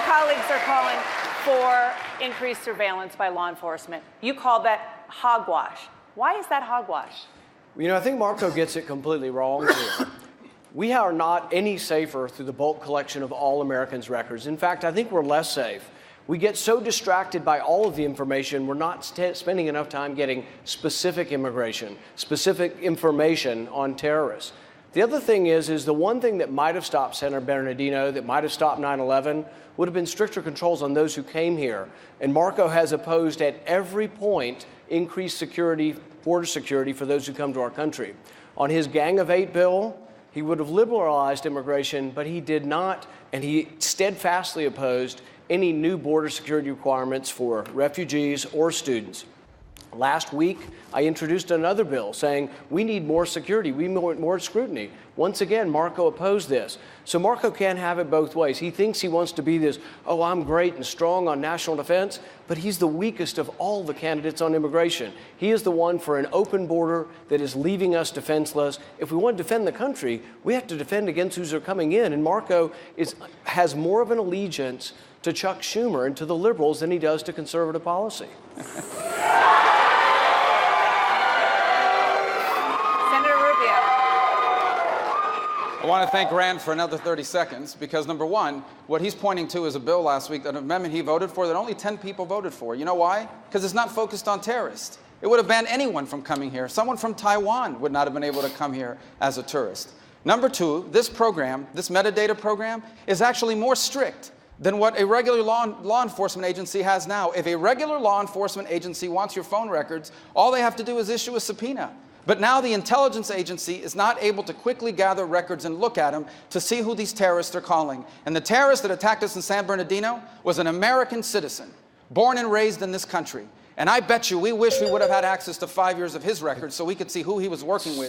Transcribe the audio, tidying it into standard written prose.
colleagues are calling for increased surveillance by law enforcement. You call that hogwash. Why is that hogwash? You know, I think Marco gets it completely wrong here. We are not any safer through the bulk collection of all Americans' records. In fact, I think we're less safe. We get so distracted by all of the information, we're not spending enough time getting specific information on terrorists. The other thing is the one thing that might have stopped Senator Bernardino, that might have stopped 9/11, would have been stricter controls on those who came here. And Marco has opposed at every point increased security, border security for those who come to our country. On his Gang of Eight bill, he would have liberalized immigration, but he did not, and he steadfastly opposed any new border security requirements for refugees or students. Last week, I introduced another bill saying we need more security, we need more scrutiny. Once again, Marco opposed this. So Marco can't have it both ways. He thinks he wants to be this, oh, I'm great and strong on national defense, but he's the weakest of all the candidates on immigration. He is the one for an open border that is leaving us defenseless. If we want to defend the country, we have to defend against who's are coming in. And Marco has more of an allegiance to Chuck Schumer and to the liberals than he does to conservative policy. I want to thank Rand for another 30 seconds because, number one, what he's pointing to is a bill last week, an amendment he voted for that only 10 people voted for. You know why? Because it's not focused on terrorists. It would have banned anyone from coming here. Someone from Taiwan would not have been able to come here as a tourist. Number two, this program, this metadata program, is actually more strict than what a regular law enforcement agency has now. If a regular law enforcement agency wants your phone records, all they have to do is issue a subpoena. But now the intelligence agency is not able to quickly gather records and look at them to see who these terrorists are calling. And the terrorist that attacked us in San Bernardino was an American citizen, born and raised in this country. And I bet you we wish we would have had access to 5 years of his records so we could see who he was working with.